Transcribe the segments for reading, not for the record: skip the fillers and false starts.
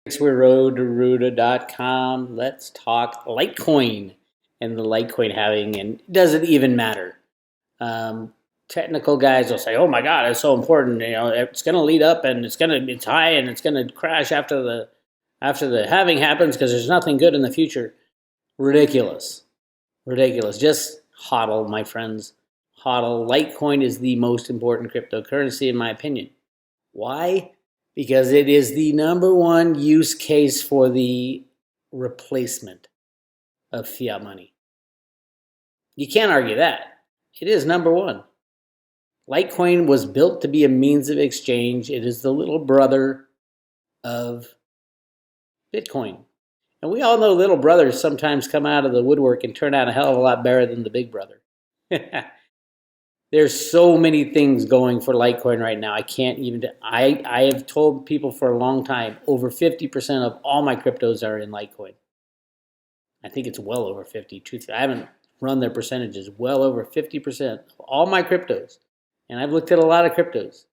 Bix Weir, road2ruta.com. Let's talk Litecoin and the Litecoin halving, and does it even matter? Technical guys will say, "Oh my God, it's so important. You know, it's going to lead up, and it's high, and it's going to crash after the halving happens because there's nothing good in the future." Ridiculous, ridiculous. Just hodl, my friends. Hodl. Litecoin is the most important cryptocurrency in my opinion. Why? Because it is the number one use case for the replacement of fiat money. You can't argue that. It is number one. Litecoin was built to be a means of exchange. It is the little brother of Bitcoin. And we all know little brothers sometimes come out of the woodwork and turn out a hell of a lot better than the big brother. There's so many things going for Litecoin right now. I can't even. I have told people for a long time, over 50% of all my cryptos are in Litecoin. I think it's well over 50. Truthfully, I haven't run their percentages. Well over 50% of all my cryptos, and I've looked at a lot of cryptos,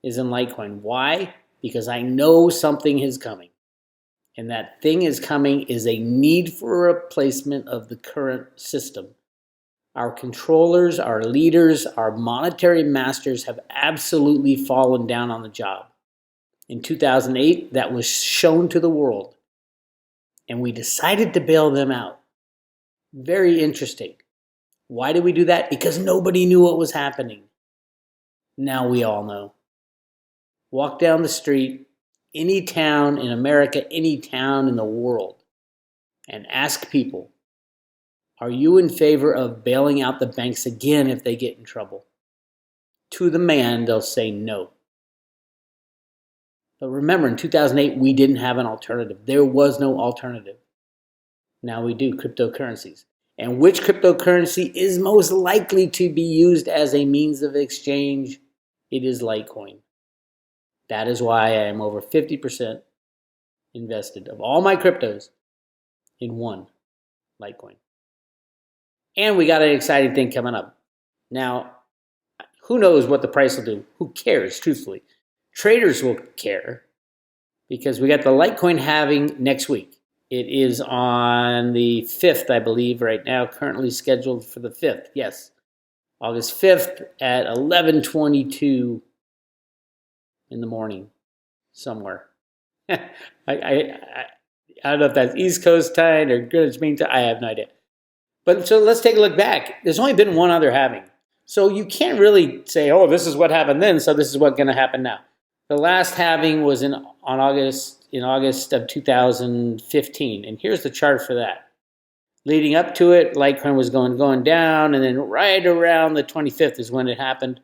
is in Litecoin. Why? Because I know something is coming. And that thing is coming is a need for a replacement of the current system. Our controllers, our leaders, our monetary masters have absolutely fallen down on the job. In 2008, that was shown to the world, and we decided to bail them out. Very interesting. Why did we do that? Because nobody knew what was happening. Now we all know. Walk down the street, any town in America, any town in the world, and ask people, are you in favor of bailing out the banks again if they get in trouble? To the man, they'll say no. But remember, in 2008, we didn't have an alternative. There was no alternative. Now we do, cryptocurrencies. And which cryptocurrency is most likely to be used as a means of exchange? It is Litecoin. That is why I am over 50% invested of all my cryptos in one, Litecoin. And we got an exciting thing coming up. Now, who knows what the price will do? Who cares, truthfully? Traders will care because we got the Litecoin halving next week. It is on the 5th, I believe, right now, currently scheduled for the 5th. Yes, August 5th at 11:22 in the morning somewhere. I don't know if that's East Coast time or Greenwich Mean Time. I have no idea. But so let's take a look back. There's only been one other halving. So you can't really say, oh, this is what happened then, so this is what's going to happen now. The last halving was in August of 2015. And here's the chart for that. Leading up to it, Litecoin was going down, and then right around the 25th is when it happened.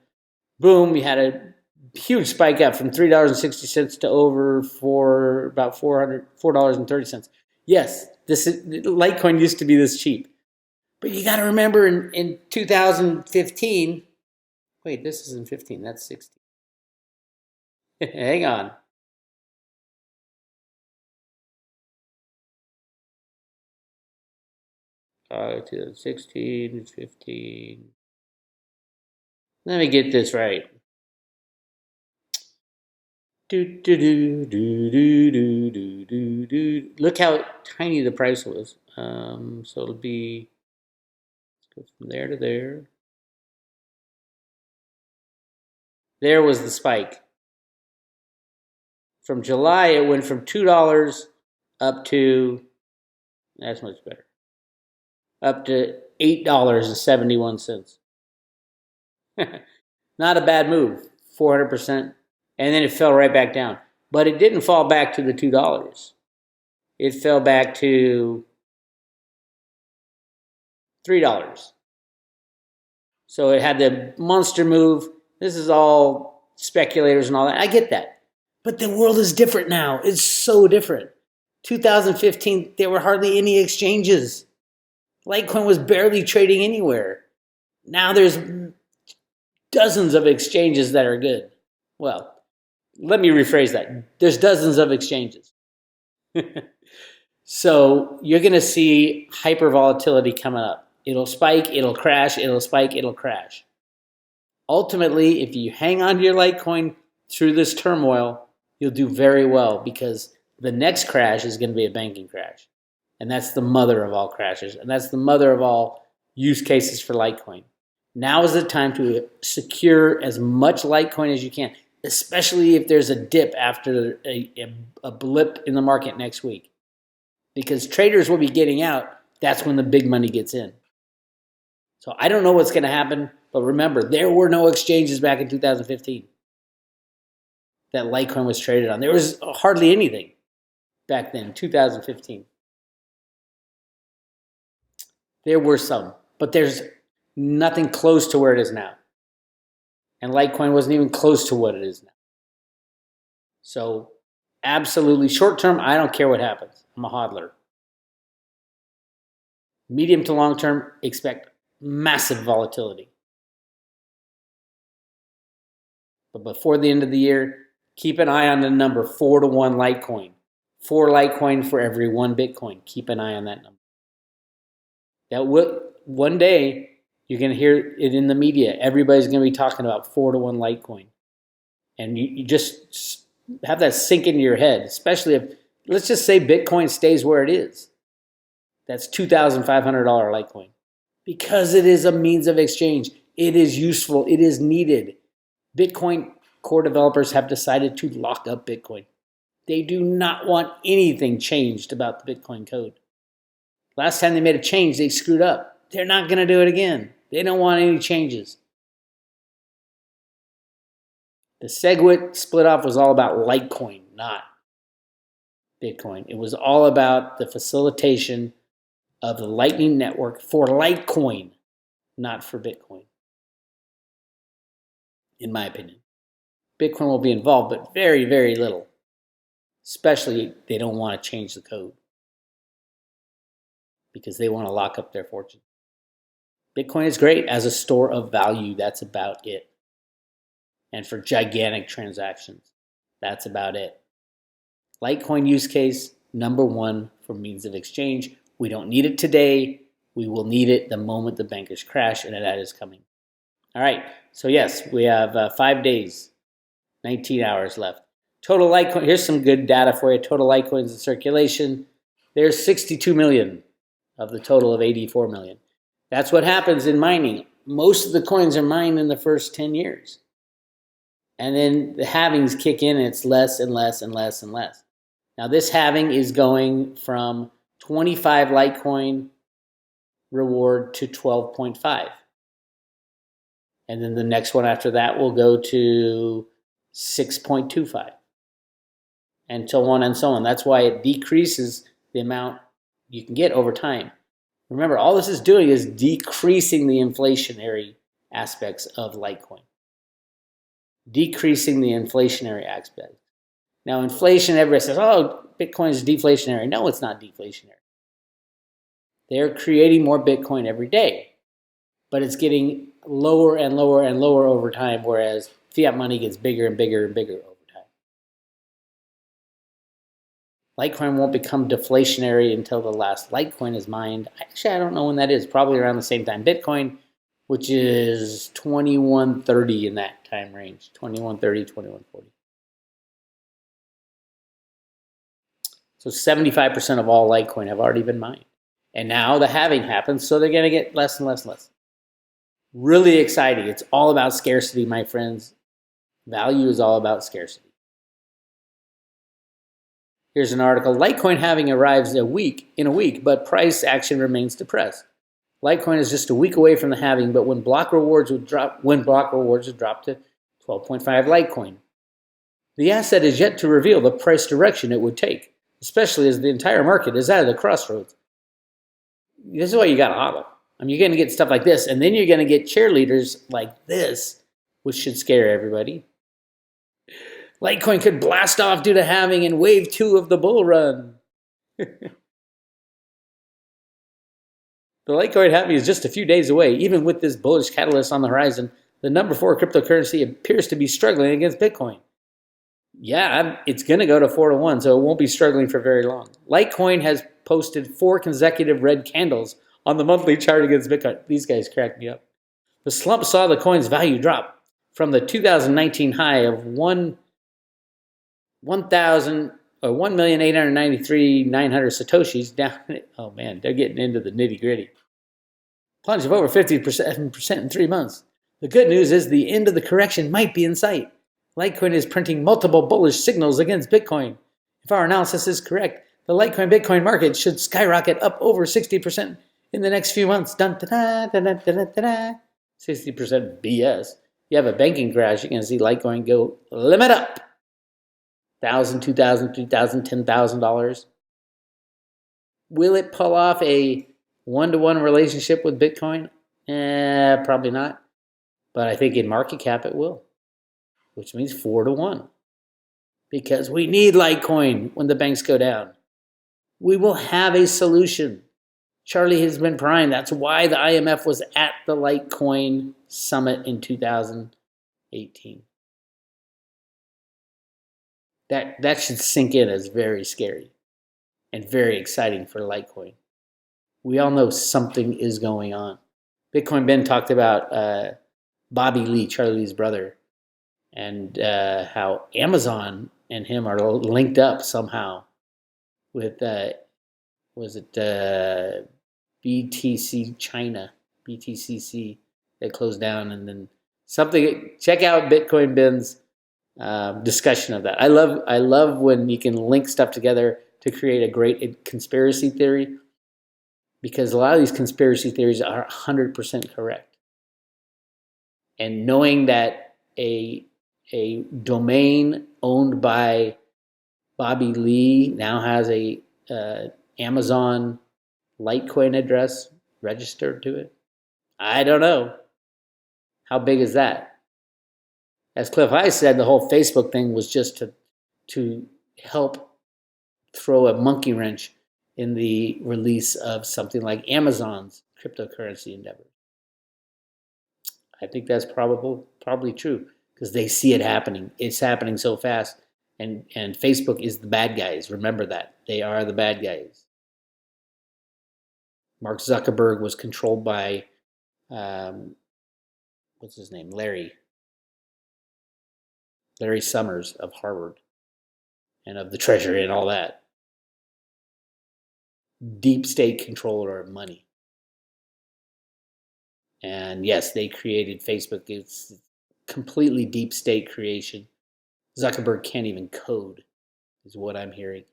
Boom, we had a huge spike up from $3.60 to over about $4.30. Yes, Litecoin used to be this cheap. But you got to remember in 2015, wait, this isn't 15, that's 16. Hang on. Uh, 2016, 15. Let me get this right. Look how tiny the price was. So it'll be, go from there to there. There was the spike. From July, it went from $2 up to, that's much better, up to $8.71. Not a bad move, 400%. And then it fell right back down. But it didn't fall back to the $2. It fell back to $3. So it had the monster move. This is all speculators and all that. I get that. But the world is different now. It's so different. 2015, there were hardly any exchanges. Litecoin was barely trading anywhere. Now there's dozens of exchanges that are good. Well, let me rephrase that. There's dozens of exchanges. So you're going to see hyper volatility coming up. It'll spike, it'll crash, it'll spike, it'll crash. Ultimately, if you hang on to your Litecoin through this turmoil, you'll do very well because The next crash is going to be a banking crash. And that's the mother of all crashes. And that's the mother of all use cases for Litecoin. Now is the time to secure as much Litecoin as you can, especially if there's a dip after a blip in the market next week. Because traders will be getting out. That's when the big money gets in. So I don't know what's going to happen, but remember, there were no exchanges back in 2015 that Litecoin was traded on. There was hardly anything back then, 2015. There were some, but there's nothing close to where it is now. And Litecoin wasn't even close to what it is now. So absolutely, short term, I don't care what happens. I'm a hodler. Medium to long term, expect massive volatility. But before the end of the year, keep an eye on the number 4-to-1 Litecoin. 4 Litecoin for every 1 Bitcoin. Keep an eye on that number. That will, one day, you're going to hear it in the media. Everybody's going to be talking about 4-to-1 Litecoin. And you just have that sink into your head, especially if, let's just say Bitcoin stays where it is. That's $2,500 Litecoin. Because it is a means of exchange. It is useful. It is needed. Bitcoin core developers have decided to lock up Bitcoin. They do not want anything changed about the Bitcoin code. Last time they made a change, they screwed up. They're not going to do it again. They don't want any changes. The SegWit split off was all about Litecoin, not Bitcoin. It was all about the facilitation of the Lightning Network for Litecoin, not for Bitcoin, in my opinion. Bitcoin will be involved, but very, very little. Especially they don't want to change the code because they want to lock up their fortune. Bitcoin is great as a store of value. That's about it. And for gigantic transactions, that's about it. Litecoin use case, number 1 for means of exchange. We don't need it today. We will need it the moment the bankers crash, and that is coming. All right, so yes, we have 5 days, 19 hours left. Total Litecoin, here's some good data for you. Total Litecoins in circulation. There's 62 million of the total of 84 million. That's what happens in mining. Most of the coins are mined in the first 10 years. And then the halvings kick in, and it's less and less and less and less. Now this halving is going from 25 Litecoin reward to 12.5. And then the next one after that will go to 6.25. And so on and so on. That's why it decreases the amount you can get over time. Remember, all this is doing is decreasing the inflationary aspects of Litecoin. Decreasing the inflationary aspect. Now, inflation, everybody says, oh, Bitcoin is deflationary. No, it's not deflationary. They're creating more Bitcoin every day, but it's getting lower and lower and lower over time, whereas fiat money gets bigger and bigger and bigger over time. Litecoin won't become deflationary until the last Litecoin is mined. Actually, I don't know when that is. Probably around the same time Bitcoin, which is 2130 in that time range. 2130, 2140. So 75% of all Litecoin have already been mined. And now the halving happens, so they're going to get less and less and less. Really exciting. It's all about scarcity, my friends. Value is all about scarcity. Here's an article. Litecoin halving arrives in a week, but price action remains depressed. Litecoin is just a week away from the halving, but when block rewards would drop to 12.5 Litecoin. The asset is yet to reveal the price direction it would take, especially as the entire market is at the crossroads. This is why you got to hodl. I mean, you're going to get stuff like this, and then you're going to get cheerleaders like this, which should scare everybody. Litecoin could blast off due to halving in wave 2 of the bull run. The Litecoin halving is just a few days away. Even with this bullish catalyst on the horizon, the number 4 cryptocurrency appears to be struggling against Bitcoin. Yeah, it's going to go to 4-to-1, so it won't be struggling for very long. Litecoin has posted 4 consecutive red candles on the monthly chart against Bitcoin. These guys cracked me up. The slump saw the coin's value drop from the 2019 high of $1,000 1,893,900 Satoshis down. Oh man, they're getting into the nitty gritty. Plunge of over 50% in 3 months. The good news is the end of the correction might be in sight. Litecoin is printing multiple bullish signals against Bitcoin. If our analysis is correct, the Litecoin Bitcoin market should skyrocket up over 60% in the next few months. Dun, da, da, da, da, da, da. 60% BS. You have a banking crash, you're going to see Litecoin go limit up. $1,000, $2,000, $3,000, $10,000. Will it pull off a one-to-one relationship with Bitcoin? Probably not. But I think in market cap it will, which means 4-to-1. Because we need Litecoin when the banks go down. We will have a solution. Charlie has been primed. That's why the IMF was at the Litecoin summit in 2018. That should sink in as very scary and very exciting for Litecoin. We all know something is going on. Bitcoin Ben talked about Bobby Lee, Charlie Lee's brother, and how Amazon and him are linked up somehow with, was it BTC China, BTCC, that closed down, and then something. Check out Bitcoin Ben's discussion of that. I love when you can link stuff together to create a great conspiracy theory, because a lot of these conspiracy theories are 100% correct. And knowing that a domain owned by Bobby Lee now has a Amazon Litecoin address registered to it, I don't know. How big is that? As Cliff High said, the whole Facebook thing was just to help throw a monkey wrench in the release of something like Amazon's cryptocurrency endeavor. I think that's probably true, because they see it happening. It's happening so fast, and Facebook is the bad guys. Remember that. They are the bad guys. Mark Zuckerberg was controlled by, what's his name? Larry Summers of Harvard and of the Treasury and all that. Deep state controller of money. And yes, they created Facebook. It's completely deep state creation. Zuckerberg can't even code, is what I'm hearing.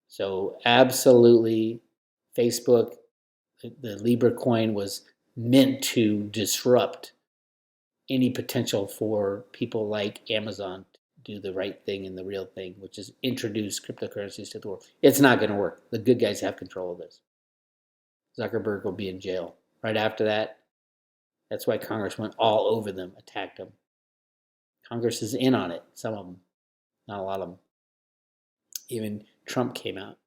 So absolutely, Facebook, the Libra coin was meant to disrupt any potential for people like Amazon to do the right thing and the real thing, which is introduce cryptocurrencies to the world. It's not going to work. The good guys have control of this. Zuckerberg will be in jail. Right after that, that's why Congress went all over them, attacked them. Congress is in on it, some of them, not a lot of them. Even Trump came out.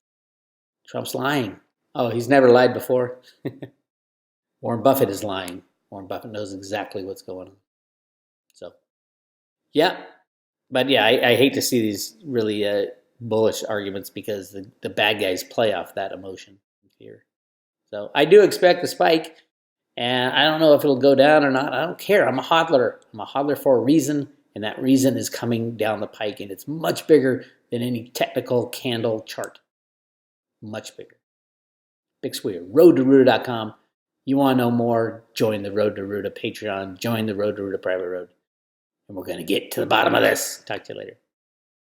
Trump's lying. Oh, he's never lied before. Warren Buffett is lying. Warren Buffett knows exactly what's going on. So, yeah. But yeah, I hate to see these really bullish arguments, because the bad guys play off that emotion and fear. So I do expect a spike, and I don't know if it'll go down or not. I don't care. I'm a hodler. I'm a hodler for a reason, and that reason is coming down the pike, and it's much bigger than any technical candle chart. Much bigger. Bix Weir, roadtoruta.com. You want to know more? Join the Road to Ruta Patreon. Join the Road to Ruta private road. And we're going to get to the bottom of this. Talk to you later.